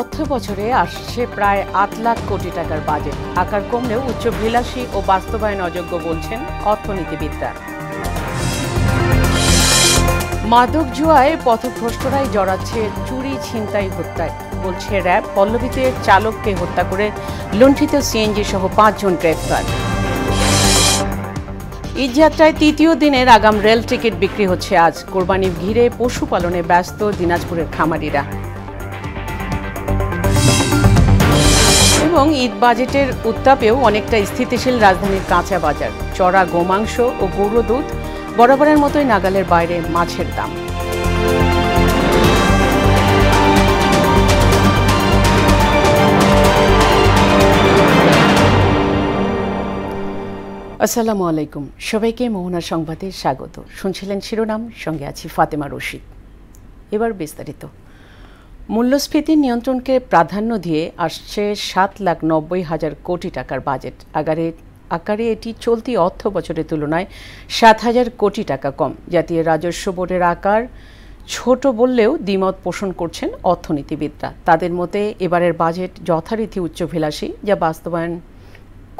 অর্থ বছরে আসছে প্রায় ৮ লাখ কোটি টাকার বাজেট। আকার কমলেও উচ্চাভিলাষী ও বাস্তবায়ন অযোগ্য বলছেন অর্থনীতিবিদরা। মাদক জুয়ায় পথভ্রষ্টরাই জড়াচ্ছে চুরি, ছিনতাই, হত্যায়, বলছে র্যাব। পল্লবীতে চালককে হত্যা করে লুণ্ঠিত সিএনজি সহ ৫ জন গ্রেফতার। ঈদযাত্রায় তৃতীয় দিনের আগাম রেল টিকিট বিক্রি হচ্ছে আজ। কোরবানি ঘিরে পশুপালনে ব্যস্ত দিনাজপুরের খামারিরা। এবং ঈদ বাজেটের উত্তাপেও অনেকটা স্থিতিশীল রাজধানীর কাঁচা বাজার। চড়া গোমাংস ও গরু দুধ, বরাবরের মতোই নাগালের বাইরে মাছের দাম। আসসালামু আলাইকুম, সবাইকে মোহনা সংবাদে স্বাগত। শুনছিলেন শিরোনাম, সঙ্গে আছি ফাতেমা রশিদ। এবার বিস্তারিত। মূল্যস্ফীতি নিয়ন্ত্রণকে প্রাধান্য দিয়ে আসছে ৭,৯০,০০০ কোটি টাকার বাজেট। আকারে এটি চলতি অর্থ বছরের তুলনায় ৭,০০০ কোটি টাকা কম। জাতীয় রাজস্ব বোর্ডের আকার ছোট বললেও দ্বিমত পোষণ করছেন অর্থনীতিবিদরা। তাদের মতে এবারের বাজেট যথারীতি উচ্চাভিলাষী, যা বাস্তবায়ন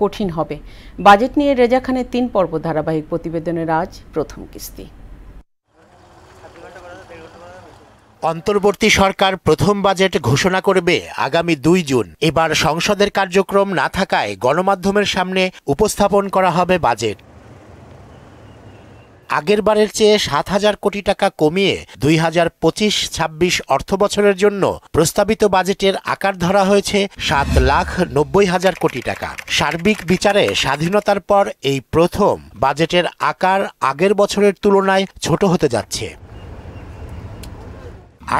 কঠিন হবে। বাজেট নিয়ে রেজা খানের ৩ পর্ব ধারাবাহিক প্রতিবেদনের আজ প্রথম কিস্তি। অন্তর্বর্তী সরকার প্রথম বাজেট ঘোষণা করবে আগামী ২ জুন। এবার সংসদের কার্যক্রম না থাকায় গণমাধ্যমের সামনে উপস্থাপন করা হবে বাজেট। আগের বারের চেয়ে ৭,০০০ কোটি টাকা কমিয়ে ২০২৫-২৬ অর্থবছরের জন্য প্রস্তাবিত বাজেটের আকার ধরা হয়েছে ৭,৯০,০০০ কোটি টাকা। সার্বিক বিচারে স্বাধীনতার পর এই প্রথম বাজেটের আকার আগের বছরের তুলনায় ছোট হতে যাচ্ছে।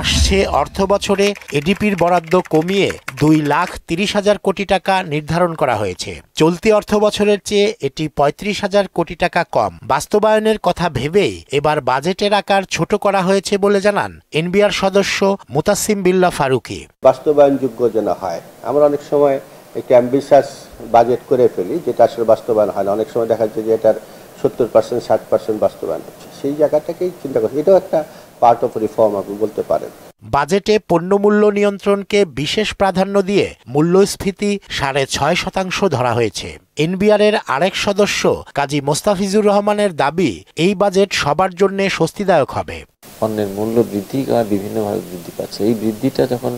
আসছে অর্থ বছরে এডিপির বরাদ্দ কমিয়ে ২,৩০,০০০ কোটি টাকা নির্ধারণ করা হয়েছে। চলতি অর্থ বছরের চেয়ে এটি ৩৫,০০০ কোটি টাকা কম। বাস্তবায়নের কথা ভেবেই এবার বাজেটের আকার ছোট করা হয়েছে বলে জানান এনবিআর সদস্য মুতাসিম বিল্লাহ ফারুকী। বাস্তবায়নযোগ্য যেন হয়। আমরা অনেক সময় একটু অ্যাম্বিশাস বাজেট করে ফেলি, যেটা আসলে বাস্তবায়ন হয় না। অনেক সময় দেখা যাচ্ছে যে এটার ৭০%, ৬০% বাস্তবায়ন হচ্ছে। সেই জায়গাটাকেই চিন্তা করছি। এটাও একটা পার্ট অফ রিফর্ম আপনি বলতে পারেন। বাজেটে পণ্যমূল্য নিয়ন্ত্রণকে বিশেষ প্রাধান্য দিয়ে মূল্যস্ফীতি ৬.৫% ধরা হয়েছে। এনবিআরের আরেক সদস্য কাজী মোস্তাফিজুর রহমানের দাবি, এই বাজেট সবার জন্য স্বস্তিদায়ক হবে। পণ্যের মূল্য বৃদ্ধি বিভিন্নভাবে বৃদ্ধি পাচ্ছে। এই বৃদ্ধিটা যখন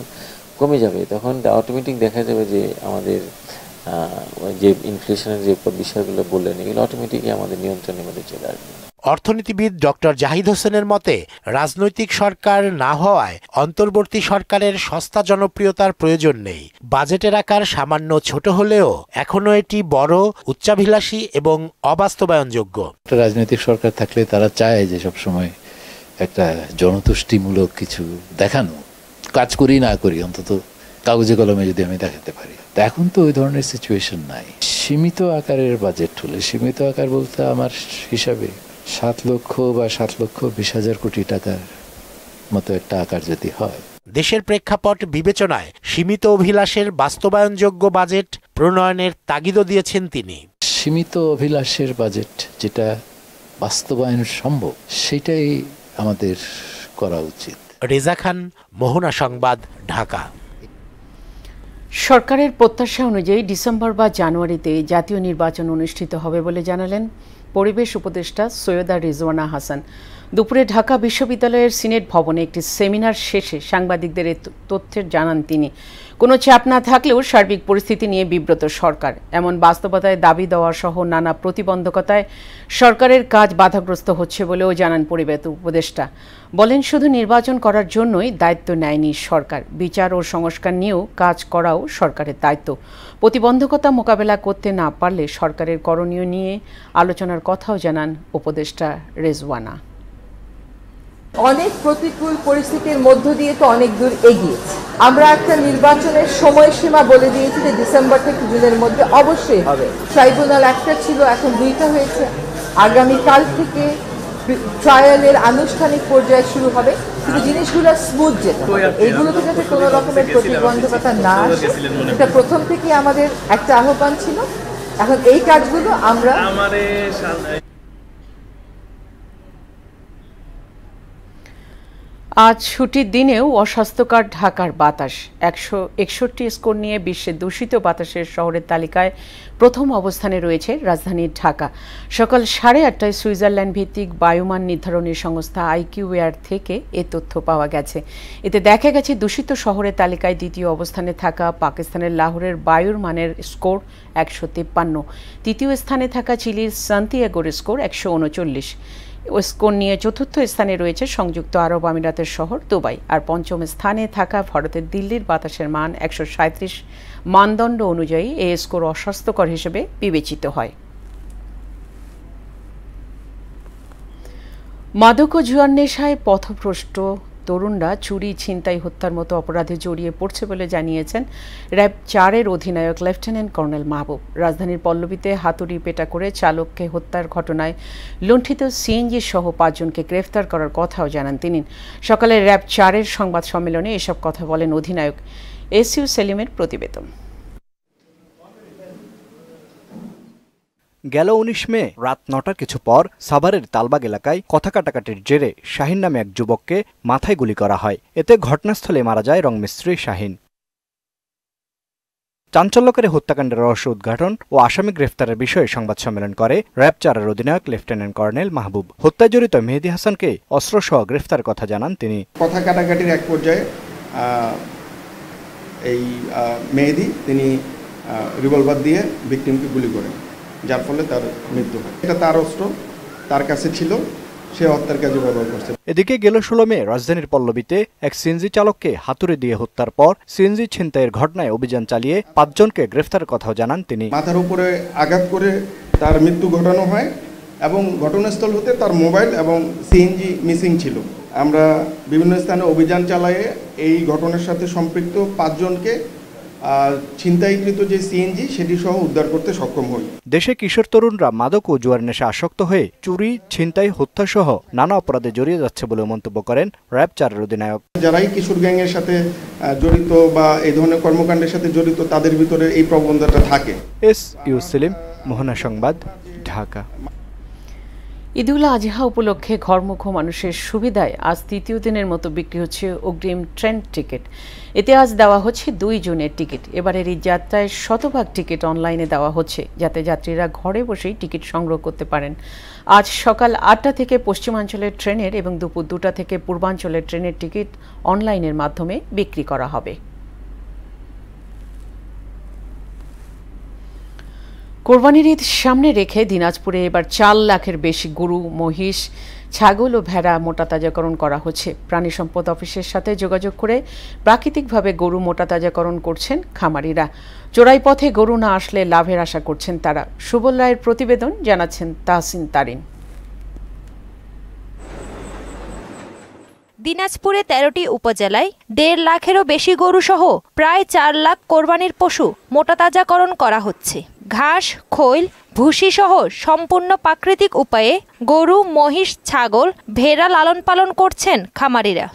কমে যাবে তখন অটোমেটিক দেখা যাবে যে আমাদের যে ইনফ্লেশনের যে বিষয়গুলো বললেন, এগুলো অটোমেটিকই আমাদের নিয়ন্ত্রণের মধ্যে চলে আসবে। অর্থনীতিবিদ ডক্টর জাহিদ হোসেনের মতে, রাজনৈতিক সরকার না হওয়ায় অন্তর্বর্তী সরকারের সস্তা জনপ্রিয়তার প্রয়োজন নেই। বাজেটের আকার সামান্য ছোট হলেও এখনো এটি বড়, উচ্চাভিলাষী এবং অবাস্তবায়নযোগ্য। রাজনৈতিক সরকার থাকলে তারা চায় যে সবসময় একটা জনতুষ্টিমূলক কিছু দেখানো, কাজ করি না করি অন্তত কাগজে কলমে যদি আমি দেখাতে পারি। এখন তো ওই ধরনের সিচুয়েশন নাই। সীমিত আকারের বাজেট হলে, সীমিত আকার বলতে আমার হিসাবে ৭ লক্ষ বা ৭,২০,০০০ কোটি টাকার মতো একটা আকার যদি হয়। দেশের প্রেক্ষাপট বিবেচনায় সীমিত অভিলাষের বাস্তবায়নযোগ্য বাজেট প্রণয়নের তাগিদও দিয়েছেন তিনি। সীমিত অভিলাষের বাজেট যেটা বাস্তবায়ন সম্ভব, সেটাই আমাদের করা উচিত। রেজা খান, মোহনা সংবাদ, ঢাকা। সরকারের প্রত্যাশা অনুযায়ী ডিসেম্বর বা জানুয়ারিতে জাতীয় নির্বাচন অনুষ্ঠিত হবে বলে জানালেন পরিবেশ উপদেষ্টা সৈয়দা রিজওয়ানা হাসান। দুপুরে ঢাকা বিশ্ববিদ্যালয়ের সিনেট ভবনে একটি সেমিনার শেষে সাংবাদিকদের এই তথ্যের জানান তিনি। কোনো চাপ না থাকলেও সার্বিক পরিস্থিতি নিয়ে বিব্রত সরকার। এমন বাস্তবতায় দাবি দেওয়া সহ নানা প্রতিবন্ধকতায় সরকারের কাজ বাধাগ্রস্ত হচ্ছে বলেও জানান পরিবেশ উপদেষ্টা। বলেন, শুধু নির্বাচন করার জন্যই দায়িত্ব নেয়নি সরকার, বিচার ও সংস্কার নিয়েও কাজ করাও সরকারের দায়িত্ব। প্রতিবন্ধকতা মোকাবেলা করতে না পারলে সরকারের করণীয় নিয়ে আলোচনার কথাও জানান উপদেষ্টা রেজওয়ানা। অনেক প্রতিকূল পরিস্থিতির মধ্য দিয়ে তো অনেক দূর এগিয়েছে। আমরা একটা নির্বাচনের সময়সীমা বলে দিয়েছি যে ডিসেম্বর থেকে জুনের মধ্যে অবশ্যই হবে। ট্রাইব্যুনাল একটা ছিল, এখন 2টা হয়েছে। আগামীকাল থেকে ট্রায়ালের আনুষ্ঠানিক পর্যায়ে শুরু হবে। কিন্তু জিনিসগুলো স্মুথ যেতে হবে, এইগুলোতে যাতে কোনো রকমের প্রতিবন্ধকতা না আসে, এটা প্রথম থেকে আমাদের একটা আহ্বান ছিল। এখন এই কাজগুলো আমরা আজ ছুটির দিনেও অস্বাস্থ্যকর ঢাকার বাতাস। 161 স্কোর নিয়ে বিশ্বের দূষিত বাতাসের শহরের তালিকায় প্রথম অবস্থানে রয়েছে রাজধানী ঢাকা। সকাল 8:30টায় সুইজারল্যান্ড ভিত্তিক বায়ুমান নির্ধারণী সংস্থা IQAir থেকে এ তথ্য পাওয়া গেছে। এতে দেখা গেছে দূষিত শহরের তালিকায় দ্বিতীয় অবস্থানে থাকা পাকিস্তানের লাহোরের বায়ুর মানের স্কোর 153। তৃতীয় স্থানে থাকা চিলির সান্তিয়াগোর স্কোর 139। স্কোর নিয়ে চতুর্থ স্থানে রয়েছে সংযুক্ত আরব আমিরাতের শহর দুবাই। আর পঞ্চম স্থানে থাকা ভারতের দিল্লির বাতাসের মান 137। মানদণ্ড অনুযায়ী এই স্কোর অস্বাস্থ্যকর হিসেবে বিবেচিত হয়। মাদক ও জুয়ার নেশায় পথভ্রষ্ট তরুণরা চুরি, ছিনতাই, হত্যার মতো অপরাধে জড়িয়ে পড়ছে বলে জানিয়েছেন র্যাব 4-এর অধিনায়ক লেফটেন্যান্ট কর্নেল মাহবুব। রাজধানীর পল্লবীতে হাতুড়ি পেটা করে চালককে হত্যার ঘটনায় লুণ্ঠিত সিএনজি সহ 5 জনকে গ্রেফতার করার কথাও জানান তিনি। সকালে র্যাব 4-এর সংবাদ সম্মেলনে এসব কথা বলেন অধিনায়ক। SU সেলিমের প্রতিবেদন। গেল 19 মে রাত 9টার কিছু পর সাভারের তালবাগ এলাকায় কথা কাটাকাটির জেরে শাহিন নামে এক যুবককে মাথায় গুলি করা হয়। এতে ঘটনাস্থলে মারা যায় রংমিস্ত্রি শাহিন। চাঞ্চল্যকারী হত্যাকাণ্ডের রহস্য উদ্ঘাটন ও আসামি গ্রেফতারের বিষয়ে সংবাদ সম্মেলন করে র্যাব 4-এর অধিনায়ক লেফটেন্যান্ট কর্নেল মাহবুব। হত্যায় জড়িত মেহেদী হাসানকে অস্ত্রসহ গ্রেফতারের কথা জানান তিনি। কথা কাটাকাটির এক পর্যায়ে এই মেহেদী তিনি রিভলভার দিয়ে ভিকটিমকে গুলি করেন, যার ফলে তার মৃত্যু হয়। এটা তার অস্ত্র তার কাছে ছিল, সে হত্যার কাজে ব্যবহার করছে। এদিকে গেল 16 মে রাজধানীর পল্লবীতে এক সিএনজি চালককে হাতুড়ি দিয়ে হত্যার পর সিএনজি ছিনতাইয়ের ঘটনায় অভিযান চালিয়ে 5 জনকে গ্রেফতারের কথাও জানান তিনি। মাথার উপরে আঘাত করে তার মৃত্যু ঘটানো হয় এবং ঘটনাস্থল হতে তার মোবাইল এবং সিএনজি মিসিং ছিল। আমরা বিভিন্ন স্থানে অভিযান চালিয়ে এই ঘটনার সাথে সম্পৃক্ত 5 জনকে ছিনতাইকৃত যে সিএনজি সেটি সহ উদ্ধার করতে সক্ষম হই। দেশে কিশোর তরুণরা মাদক ও জুয়ার নেশা আসক্ত হয়ে চুরি, ছিনতাই, হত্যা সহ নানা অপরাধে জড়িয়ে যাচ্ছে বলে মন্তব্য করেন র্যাব 4-এর অধিনায়ক। যারাই কিশোর গ্যাংয়ের সাথে জড়িত বা এই ধরনের কর্মকাণ্ডের সাথে জড়িত তাদের ভিতরে এই প্রবণতাটা থাকে। SU সেলিম, মোহনা সংবাদ, ঢাকা। ঈদুল আজহা উপলক্ষে ঘরমুখো মানুষের সুবিধায় আজ তৃতীয় দিনের মতো বিক্রি হচ্ছে অগ্রিম ট্রেন টিকিট। এতে আজ দেওয়া হচ্ছে 2 জনের টিকিট। এবারের এই যাত্রায় 100% টিকিট অনলাইনে দেওয়া হচ্ছে, যাতে যাত্রীরা ঘরে বসেই টিকিট সংগ্রহ করতে পারেন। আজ সকাল 8টা থেকে পশ্চিমাঞ্চলের ট্রেনের এবং দুপুর 2টা থেকে পূর্বাঞ্চলের ট্রেনের টিকিট অনলাইনের মাধ্যমে বিক্রি করা হবে। কোরবানির ঈদ সামনে রেখে দিনাজপুরে এবার 4 লাখের বেশি গরু, মহিষ, ছাগল ও ভেড়া মোটাতাজাকরণ করা হচ্ছে। প্রাণী সম্পদ অফিসের সাথে যোগাযোগ করে প্রাকৃতিকভাবে গরু মোটাতাজাকরণ করছেন খামারিরা। চোরাই পথে গরু না আসলে লাভের আশা করছেন তারা। সুবল রায়ের প্রতিবেদন, জানাচ্ছেন তাহসিন তারিন। দিনাজপুরে 13টি উপজেলায় 1.5 লাখেরও বেশি গরু সহ প্রায় 4 লাখ কোরবানির পশু মোটাতাজাকরণ করা হচ্ছে। ঘাস, খৈল, ভুসি সহ সম্পূর্ণ প্রাকৃতিক উপায়ে গরু, মহিষ, ছাগল, ভেড়া লালন পালন করছেন খামারিরা।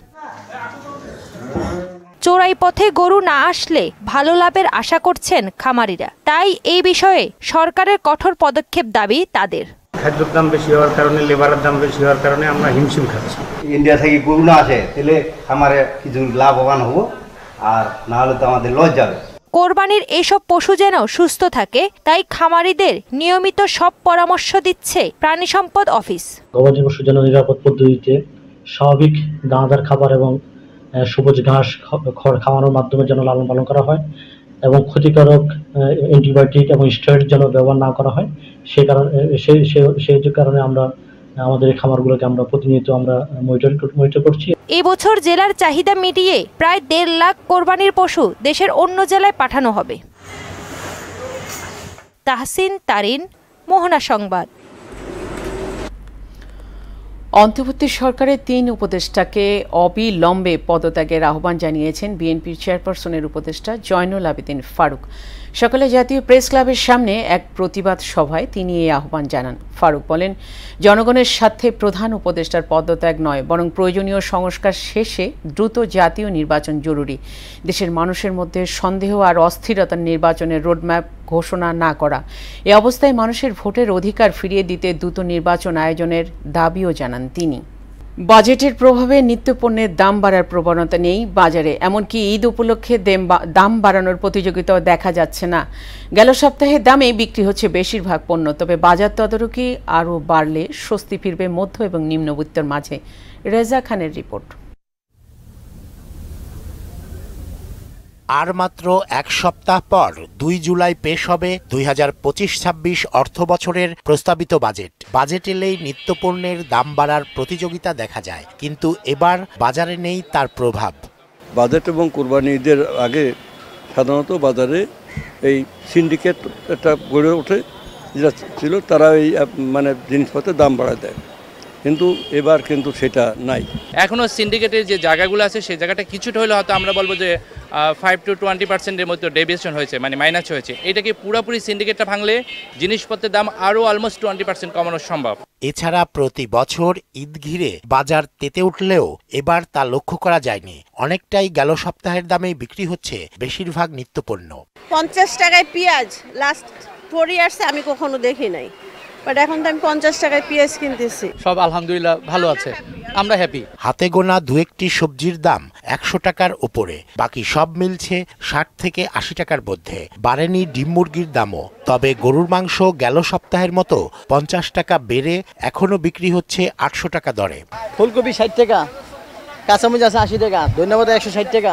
চোরাই পথে গরু না আসলে ভালো লাভের আশা করছেন খামারিরা। তাই এই বিষয়ে সরকারের কঠোর পদক্ষেপ দাবি তাদের। খাদ্যের দাম বেশি হওয়ার কারণে, লেবারের দাম বেশি হওয়ার কারণে আমরা হিমশিম খাচ্ছি। ইন্ডিয়া থেকে গরু না আসে তাহলে আমাদের কিছু লাভবান হবো, আর না হলে তো আমাদের লস যাবে। কোরবানির এইসব পশু যেন সুস্থ থাকে, তাই খামারিদের নিয়মিত সব পরামর্শ দিচ্ছে প্রাণী সম্পদ অফিস। গবাদি পশু যেন নিরাপদ পদ্ধতিতে স্বাভাবিক দানাদার খাবার এবং সবুজ ঘাস খড় খাওয়ানোর মাধ্যমে যেন লালন পালন করা হয় এবং ক্ষতিকারক অ্যান্টিবায়োটিক এবং স্টেরয়েড যেন ব্যবহার না করা হয়। সেই কারণে আমরা আমাদের এই খামারগুলোকে আমরা প্রতিনিয়ত আমরা মনিটর করছি। এই বছর জেলার চাহিদা মিটিয়ে প্রায় 1.5 লাখ কোরবানির পশু দেশের অন্য জেলায় পাঠানো হবে। তাহসিন তারিন, মোহনা সংবাদ। অন্তর্বর্তী সরকারের 3 উপদেষ্টাকে অবিলম্বে পদত্যাগের আহ্বান জানিয়েছেন বিএনপির চেয়ারপারসনের উপদেষ্টা জয়নুল আবেদিন ফারুক। সকালে জাতীয় প্রেস ক্লাবের সামনে এক প্রতিবাদ সভায় তিনি এই আহ্বান জানান। ফারুক বলেন, জনগণের স্বার্থে প্রধান উপদেষ্টার পদত্যাগ নয়, বরং প্রয়োজনীয় সংস্কার শেষে দ্রুত জাতীয় নির্বাচন জরুরি। দেশের মানুষের মধ্যে সন্দেহ আর অস্থিরতার নির্বাচনের রোডম্যাপ ঘোষণা না করা। এ অবস্থায় মানুষের ভোটের অধিকার ফিরিয়ে দিতে দ্রুত নির্বাচন আয়োজনের দাবিও জানান তিনি। বাজেটের প্রভাবে নিত্যপণ্যের দাম বাড়ার প্রবণতা নেই বাজারে, এমনকি ঈদ উপলক্ষে দাম বাড়ানোর প্রতিযোগিতাও দেখা যাচ্ছে না। গেল সপ্তাহে দামে বিক্রি হচ্ছে বেশিরভাগ পণ্য, তবে বাজার তদারকি আরও বাড়লে স্বস্তি ফিরবে মধ্য এবং নিম্নবিত্তের মাঝে। রেজা খানের রিপোর্ট। আর মাত্র এক সপ্তাহ পর ২ জুলাই পেশ হবে ২০২৫-২৬ অর্থ বছরের প্রস্তাবিত বাজেট এলেই নিত্যপণ্যের দাম বাড়ার প্রতিযোগিতা দেখা যায়, কিন্তু এবার বাজারে নেই তার প্রভাব। বাজেট এবং কোরবানি ঈদের আগে সাধারণত বাজারে এই সিন্ডিকেট একটা গড়ে ওঠে, যেটা ছিল তারা এই মানে জিনিসপত্রের দাম বাড়ায় দেয়, কিন্তু এবার কিন্তু সেটা নাই। এখনও সিন্ডিকেটের যে জায়গাগুলো আছে সেই জায়গাটা কিছুটা হলে হয়তো আমরা বলবো যে 5 to 20% মতো ডেভিয়েশন হয়েছে, মানে মাইনাস হয়েছে। এটাকে পুরোপুরি সিন্ডিকেটটা ভাঙলে জিনিসপত্রের দাম আরও অলমোস্ট 20% কমানো সম্ভব। এছাড়া প্রতি বছর ঈদ ঘিরে বাজার তেতে উঠলেও এবার তা লক্ষ্য করা যায়নি। অনেকটাই গেল সপ্তাহের দামেই বিক্রি হচ্ছে বেশিরভাগ নিত্যপণ্য। 50 টাকায় পেঁয়াজ লাস্ট 4 ইয়ার্সে আমি কখনো দেখি নাই, বাট এখন তো আমি 50 টাকায় পেঁয়াজ কিনতেছি। সব আলহামদুলিল্লাহ ভালো আছে, আমরা হ্যাপি। হাতে গোনা 2-1টি সবজির দাম 100 টাকার উপরে, বাকি সব মিলছে 60 থেকে 80 টাকার মধ্যে। বাড়েনি ডিম মুরগির দামও, তবে গরুর মাংস গেল সপ্তাহের মতো 50 টাকা বেড়ে এখনো বিক্রি হচ্ছে 800 টাকা দরে। ফুলকপি 60 টাকা, কাঁচামরিচ আছে 80 টাকা, ধন্যবাদ 160 টাকা,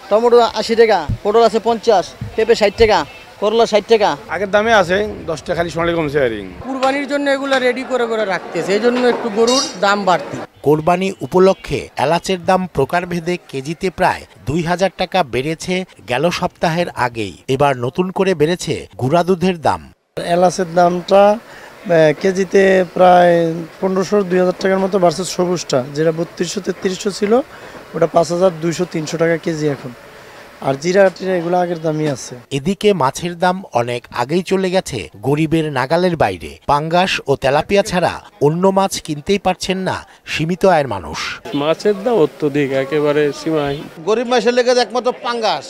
টমেটো 80 টাকা, পটল আছে 50, পেঁপে 60 টাকা, করলা 60 টাকা। আগের দামে আছে 10 টাকা খালি সোনালী কমছে। কুরবানির জন্য এগুলো রেডি করে রাখতেছে, এই জন্য একটু গরুর দাম বাড়তি। কোরবানি উপলক্ষে এলাচের দাম প্রকারভেদে কেজিতে প্রায় 2000 টাকা বেড়েছে গেল সপ্তাহের আগেই। এবার নতুন করে বেড়েছে গুঁড়া দুধের দাম। এলাচের দামটা কেজিতে প্রায় 1500-2000 টাকার মতো বাড়ছে। সবুজটা যেটা 3200-3300 ছিল, ওটা 5200-300 টাকা কেজি এখন। আর জিরা টিরা এগুলো আগের দামই আছে। এদিকে মাছের দাম অনেক আগেই চলে গেছে গরিবের নাগালের বাইরে। পাঙ্গাস ও তেলাপিয়া ছাড়া অন্য মাছ কিনতেই পারছেন না সীমিত আয়ের মানুষ। মাছের দাম অত্যধিক, একেবারে সীমায়। গরিব মাছের লেগে একমাত্র পাঙ্গাস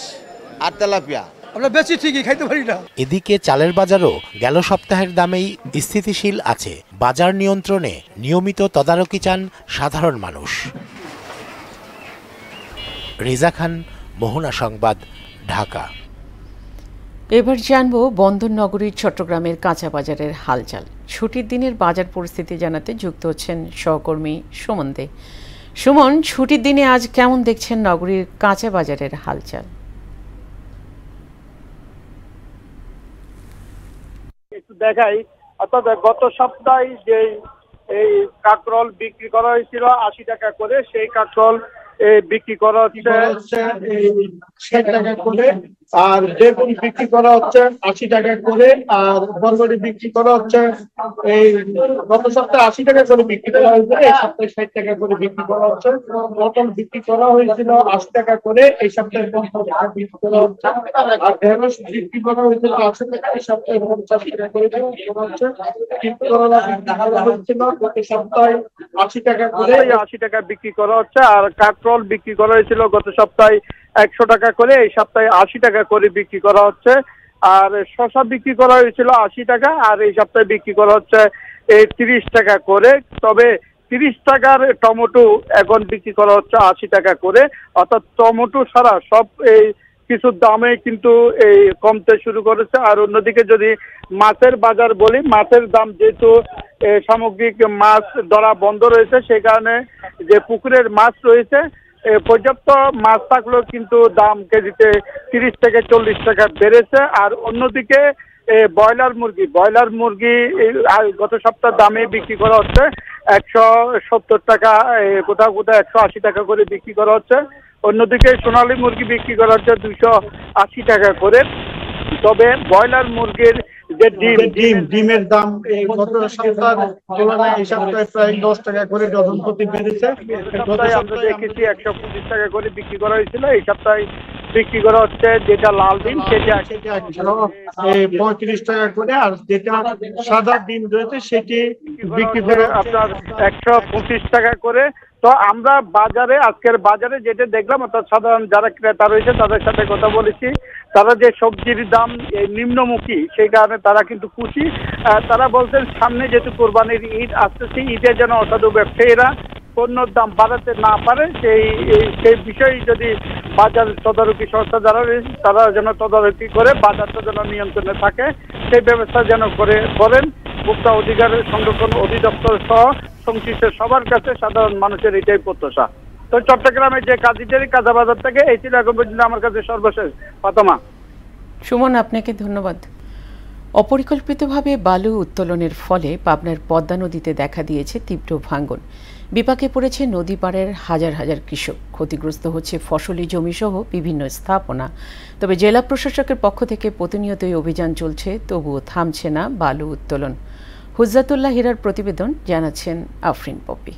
আর তেলাপিয়া আমরা বেশি ঠিকই খাইতে পারি না। এদিকে চালের বাজারও গেল সপ্তাহের দামেই স্থিতিশীল আছে। বাজার নিয়ন্ত্রণে নিয়মিত তদারকি চান সাধারণ মানুষ। রেজা খান, মোহনা সংবাদ, ঢাকা। এবার জানব বন্দর নগরীর চট্টগ্রামের কাঁচা বাজারের হালচাল। ছুটির দিনের বাজার পরিস্থিতি জানাতে যুক্ত হচ্ছেন সহকর্মী সুমন দে। সুমন, ছুটির দিনে আজ কেমন দেখছেন নগরীর কাঁচা বাজারের হালচাল? একটু দেখাই, অর্থাৎ গত সপ্তাহে যে এই কাঁকরোল বিক্রি করা হয়েছিল 80 টাকা করে, সেই কাঁকরোল বিক্রি করা হচ্ছে 60 টাকা করে, আর বেগুন বিক্রি করা হচ্ছে 80 টাকা করে, আর বরবটি বিক্রি করা হচ্ছে এই গত সপ্তাহে 80 টাকা করে বিক্রি করা হয়েছে, এই সপ্তাহে 60 টাকা করে বিক্রি করা হচ্ছে। পটল বিক্রি করা হয়েছিল 80 টাকা করে, এই সপ্তাহে 50 টাকা বিক্রি করা হচ্ছে। আর ঢেঁড়স বিক্রি করা হয়েছিল 80 টাকা, এই সপ্তাহে 50 টাকা করে বিক্রি করা হচ্ছে। করলা বিক্রি করা হয়েছিল গত সপ্তাহে 80 টাকা করে, 80 টাকা বিক্রি করা হচ্ছে। আর কাঁকরোল বিক্রি করা হয়েছিল গত সপ্তাহে 100 টাকা করে, এই সপ্তাহে 80 টাকা করে বিক্রি করা হচ্ছে। আর শসা বিক্রি করা হয়েছিল 80 টাকা, আর এই সপ্তাহে বিক্রি করা হচ্ছে 30 টাকা করে। তবে 30 টাকার টমেটো এখন বিক্রি করা হচ্ছে 80 টাকা করে, অর্থাৎ টমেটো ছাড়া সব এই কিছু দামে কিন্তু এই কমতে শুরু করেছে। আর অন্যদিকে যদি মাছের বাজার বলি, মাছের দাম যেহেতু সামগ্রিক মাছ ধরা বন্ধ রয়েছে, সেই কারণে যে পুকুরের মাছ রয়েছে পর্যাপ্ত মাছ থাকলেও কিন্তু দাম কেজিতে 30 থেকে 40 টাকা বেড়েছে। আর অন্যদিকে ব্রয়লার মুরগি গত সপ্তাহ দামে বিক্রি করা হচ্ছে 170 টাকা, কোথাও কোথাও 180 টাকা করে বিক্রি করা হচ্ছে। অন্যদিকে সোনালী মুরগি বিক্রি করা হচ্ছে 280 টাকা করে। তবে ব্রয়লার মুরগির যে ডিমের দাম গত সপ্তাহের তুলনায় এই সপ্তাহে প্রায় 10 টাকা করে ডজন প্রতি বেড়েছে। আমরা দেখেছি 125 টাকা করে বিক্রি করা হয়েছিল, এই সপ্তাহে বিক্রি করা হচ্ছে যেটা লাল ডিম সেটা 35 টাকা করে, আর যেটা সাদা ডিম রয়েছে সেটি বিক্রি করে আপনার 125 টাকা করে। তো আমরা আজকের বাজারে যেটা দেখলাম, অর্থাৎ সাধারণ যারা ক্রেতা রয়েছে তাদের সাথে কথা বলেছি, তারা যে সবজির দাম নিম্নমুখী সেই কারণে তারা কিন্তু খুশি। তারা বলছেন সামনে যেহেতু কোরবানির ঈদ আসতেছে, ঈদের যেন অসাধু ব্যবসায়ীরা পণ্যের দাম বাড়াতে না পারে সেই বিষয়ে যদি বাজার তদারকি সংস্থা যারা রয়েছে তারা যেন তদারকি করে বাজারটা যেন নিয়ন্ত্রণে থাকে সেই ব্যবস্থা যেন করেন ভোক্তা অধিকার সংরক্ষণ অধিদপ্তর সহ সংশ্লিষ্ট সবার কাছে সাধারণ মানুষের এটাই প্রত্যাশা। তো চট্টগ্রামের যে কাঁচা বাজার থেকে এই ছিল এখন পর্যন্ত আমার কাছে সর্বশেষ। ফাতেমা। সুমন, আপনাকে ধন্যবাদ। অপরিকল্পিতভাবে বালু উত্তোলনের ফলে পাবনার পদ্মা নদীতে দেখা দিয়েছে তীব্র ভাঙন। বিপাকে পড়েছে নদী পাড়ের হাজার হাজার কৃষক। ক্ষতিগ্রস্ত হচ্ছে ফসলি জমিসহ বিভিন্ন স্থাপনা। তবে জেলা প্রশাসকের পক্ষ থেকে প্রতিনিয়তই অভিযান চলছে, তবুও থামছে না বালু উত্তোলন। হুজ্জাতুল্লাহ হীরার প্রতিবেদন, জানাচ্ছেন আফরিন পপি।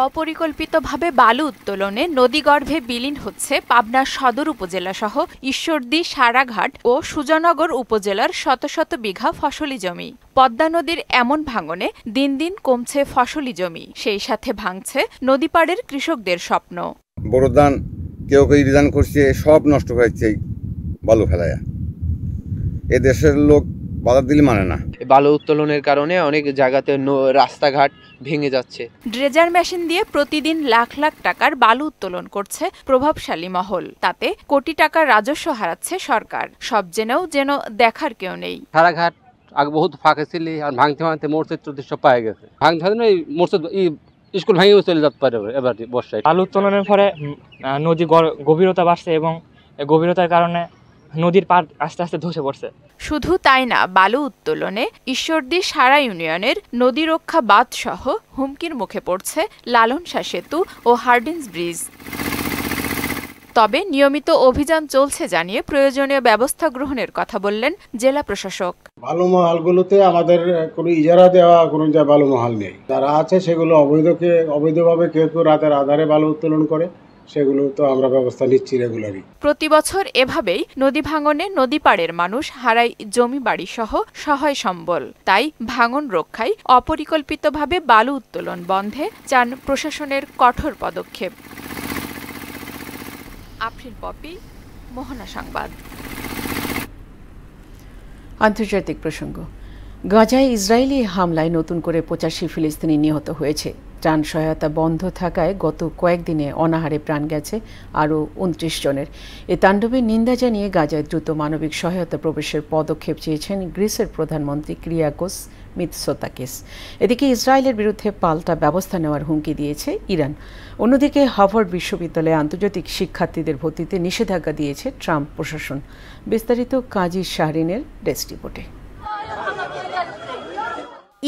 অপরিকল্পিতভাবে বালু উত্তোলনে নদীগর্ভে বিলীন হচ্ছে পাবনা সদর উপজেলা সহ ঈশ্বরদী, সারাঘাট ও সুজানগর উপজেলার শত শত বিঘা ফসলি জমি। পদ্মা নদীর এমন ভাঙনে দিন দিন কমছে ফসলি জমি, সেই সাথে ভাঙছে নদীপাড়ের কৃষকদের স্বপ্ন। বড় ধান কেউ কেউ রিজান করছে, সব নষ্ট হয়েছে বালু ফেলায়া। এ দেশের লোক বাধা দিলে মানে না। বালু উত্তোলনের কারণে অনেক জায়গাতে রাস্তাঘাট ভেঙে যাচ্ছে। ড্রেজার মেশিন দিয়ে প্রতিদিন লাখ লাখ টাকার বালু উত্তোলন করছে প্রভাবশালী মহল। তাতে কোটি টাকার রাজস্ব হারাচ্ছে সরকার। সব জেনেও যেন দেখার কেউ নেই। সারাঘাট আগে বহুত ফাঁকা ছিল, আর ভাঙতে ভাঙতে মোর্চে চতুর্থ পায়ে গেছে। ভাঙতে ভাঙতে মোর্চে স্কুল ভেঙে চলে যেতে পারে এবার বর্ষায়। বালু উত্তোলনের ফলে নদী গভীরতা বাড়ছে এবং গভীরতার কারণে নদীর পাড় আস্তে আস্তে ধসে পড়ছে। শুধু তাই না, বালু উত্তোলনে ঈশ্বরদী সারা ইউনিয়নের নদী রক্ষা বাঁধ সহ হুমকির মুখে পড়ছে লালন শাহ সেতু ও হার্ডিন্স ব্রিজ। তবে নিয়মিত অভিযান চলছে জানিয়ে প্রয়োজনীয় ব্যবস্থা গ্রহণের কথা বললেন জেলা প্রশাসক। বালু মহালগুলোতে আমাদের কোনো ইজারা দেওয়া কোনো বালু মহাল নেই। যারা আছে সেগুলো অবৈধভাবে কেউ কেউ রাতের আধারে বালু উত্তোলন করে, সেগুলো তো আমরা ব্যবস্থা নিচ্ছি রেগুলারই। প্রতি বছর এভাবেই নদী ভাঙনে নদী পাড়ের মানুষ হারায় জমি বাড়ি সহ সহায় সম্বল। তাই ভাঙন রক্ষায় অপরিকল্পিতভাবে বালু উত্তোলন বন্ধে চান প্রশাসনের কঠোর পদক্ষেপ। আফরিন পপি, মোহনা সংবাদ। আন্তর্জাতিক প্রসঙ্গ। গাজায় ইসরায়েলি হামলায় নতুন করে 85 ফিলিস্তিনি নিহত হয়েছে। ত্রাণ সহায়তা বন্ধ থাকায় গত কয়েকদিনে অনাহারে প্রাণ গেছে আরও 29 জনের। এ তাণ্ডবের নিন্দা জানিয়ে গাজায় দ্রুত মানবিক সহায়তা প্রবেশের পদক্ষেপ চেয়েছেন গ্রিসের প্রধানমন্ত্রী কিরিয়াকোস মিৎসোতাকিস। এদিকে ইসরায়েলের বিরুদ্ধে পাল্টা ব্যবস্থা নেওয়ার হুমকি দিয়েছে ইরান। অন্যদিকে হার্ভার্ড বিশ্ববিদ্যালয়ে আন্তর্জাতিক শিক্ষার্থীদের ভর্তিতে নিষেধাজ্ঞা দিয়েছে ট্রাম্প প্রশাসন। বিস্তারিত কাজী শাহরিনের ডেস্ক রিপোর্টে।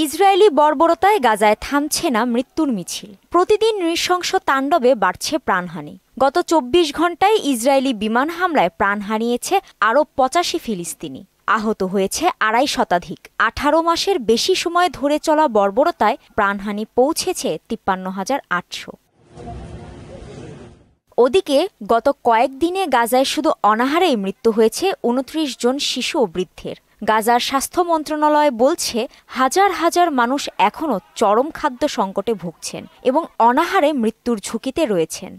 ইসরায়েলি বর্বরতায় গাজায় থামছে না মৃত্যুর মিছিল। প্রতিদিন নৃশংস তাণ্ডবে বাড়ছে প্রাণহানি। গত 24 ঘন্টায় ইসরায়েলি বিমান হামলায় প্রাণ হারিয়েছে আরও 85 ফিলিস্তিনি। আহত হয়েছে 250 শতাধিক। 18 মাসের বেশি সময় ধরে চলা বর্বরতায় প্রাণহানি পৌঁছেছে 53,800। ওদিকে গত কয়েকদিনে গাজায় শুধু অনাহারেই মৃত্যু হয়েছে 29 জন শিশু ও বৃদ্ধের। গাজার স্বাস্থ্য মন্ত্রণালয় বলছে হাজার হাজার মানুষ এখনও চরম খাদ্য সংকটে ভুগছেন এবং অনাহারে মৃত্যুর ঝুঁকিতে রয়েছেন।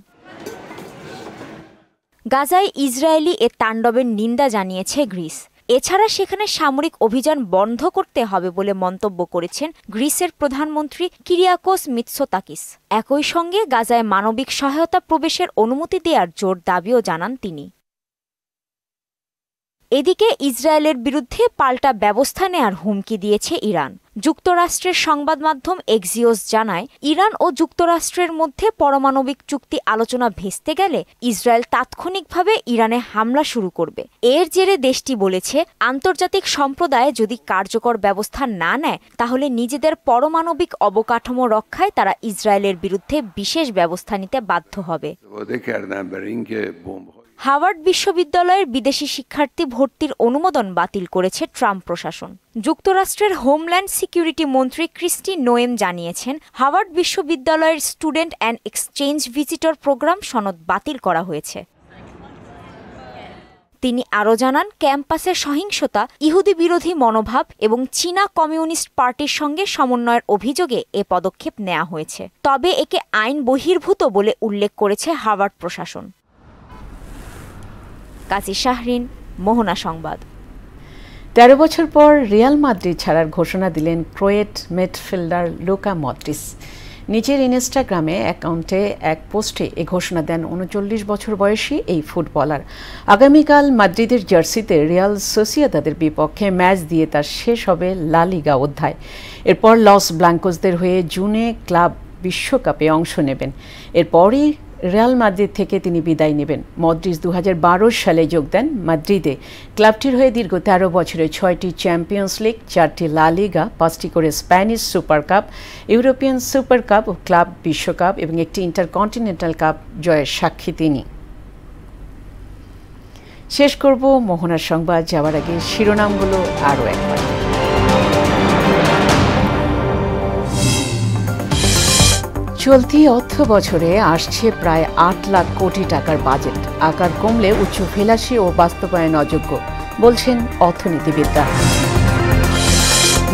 গাজায় ইসরায়েলি এ তাণ্ডবের নিন্দা জানিয়েছে গ্রিস। এছাড়া সেখানে সামরিক অভিযান বন্ধ করতে হবে বলে মন্তব্য করেছেন গ্রিসের প্রধানমন্ত্রী কিরিয়াকোস মিৎসোতাকিস। একই সঙ্গে গাজায় মানবিক সহায়তা প্রবেশের অনুমতি দেওয়ার জোর দাবিও জানান তিনি। এদিকে ইসরায়েলের বিরুদ্ধে পাল্টা ব্যবস্থা নেয়ার হুমকি দিয়েছে ইরান। যুক্তরাষ্ট্রের সংবাদ মাধ্যম এক্সিওস জানায়, ইরান ও যুক্তরাষ্ট্রের মধ্যে পারমাণবিক চুক্তি আলোচনা ভেস্তে গেলে ইসরায়েল তাৎক্ষণিকভাবে ইরানে হামলা শুরু করবে। এর জেরে দেশটি বলেছে, আন্তর্জাতিক সম্প্রদায় যদি কার্যকর ব্যবস্থা না নেয় তাহলে নিজেদের পারমাণবিক অবকাঠামো রক্ষায় তারা ইসরায়েলের বিরুদ্ধে বিশেষ ব্যবস্থা নিতে বাধ্য হবে। হার্ভার্ড বিশ্ববিদ্যালয়ের বিদেশি শিক্ষার্থী ভর্তির অনুমোদন বাতিল করেছে ট্রাম্প প্রশাসন। যুক্তরাষ্ট্রের হোমল্যান্ড সিকিউরিটি মন্ত্রী ক্রিস্টি নোয়েম জানিয়েছেন, হার্ভার্ড বিশ্ববিদ্যালয়ের student and exchange visitor program সনদ বাতিল করা হয়েছে। তিনি আরও জানান, ক্যাম্পাসে সহিংসতা, ইহুদি বিরোধী মনোভাব এবং চীনা কমিউনিস্ট পার্টির সঙ্গে সমন্বয়ের অভিযোগে এ পদক্ষেপ নেওয়া হয়েছে। তবে একে আইন বহির্ভূত বলে উল্লেখ করেছে হার্ভার্ড প্রশাসন। কাজী শাহরিন, মোহনা সংবাদ। 13 বছর পর রিয়াল মাদ্রিদ ছাড়ার ঘোষণা দিলেন ক্রোয়েট মিডফিল্ডার লুকা মডরিচ। নিজের ইনস্টাগ্রামে অ্যাকাউন্টে এক পোস্টে এ ঘোষণা দেন 39 বছর বয়সী এই ফুটবলার। আগামীকাল মাদ্রিদের জার্সিতে রিয়াল সোসিয়েদাদের বিপক্ষে ম্যাচ দিয়ে তার শেষ হবে লা লিগা অধ্যায়। এরপর লস ব্লাঙ্কোসদের হয়ে জুনে ক্লাব বিশ্বকাপে অংশ নেবেন। এরপরই রিয়াল মাদ্রিদ থেকে তিনি বিদায় নেবেন। মডরিচ 2012 সালে যোগ দেন মাদ্রিদে। ক্লাবটির হয়ে দীর্ঘ 13 বছরে 6টি চ্যাম্পিয়ন্স লিগ, 4টি লা লিগা, 5টি করে Spanish super cup, European super cup ও ক্লাব বিশ্বকাপ এবং একটি ইন্টারকন্টিনেন্টাল কাপ জয়ের সাক্ষী তিনি। শেষ করব মোহনার সংবাদ যাওয়ার আগে শিরোনামগুলো আরও একবার। চলতি অর্থ বছরে আসছে প্রায় 8 লাখ কোটি টাকার বাজেট। আকার কমলে উচ্চাভিলাষী ও বাস্তবায়ন অযোগ্য বলছেন অর্থনীতিবিদরা।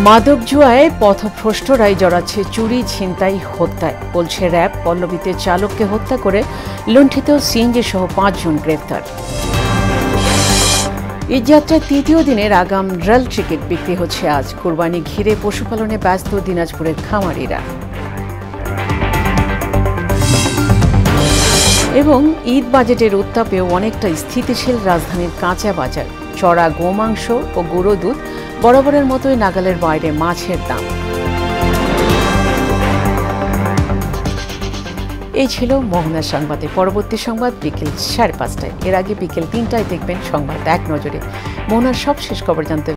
মাদক জুয়ায় পথভ্রষ্টরাই জড়াচ্ছে চুরি, ছিনতাই, হত্যায় বলছে র্যাব। পল্লবীতে চালককে হত্যা করে লুণ্ঠিত সিএনজি সহ 5 জন গ্রেফতার। ঈদযাত্রার তৃতীয় দিনের আগাম রেল টিকিট বিক্রি হচ্ছে আজ। কুরবানি ঘিরে পশুপালনে ব্যস্ত দিনাজপুরের খামারিরা। এবং ঈদ বাজেটের উত্তাপেও অনেকটা স্থিতিশীল রাজধানীর কাঁচা বাজার। চড়া গোমাংস ও গুঁড়ো দুধ, বরাবরের মতোই নাগালের বাইরে মাছের দাম। এই ছিল মোহনার সংবাদে। পরবর্তী সংবাদ বিকেল 5:30টায়। এর আগে বিকেল 3টায় দেখবেন সংবাদ এক নজরে। মোহনার সবশেষ খবর জানতে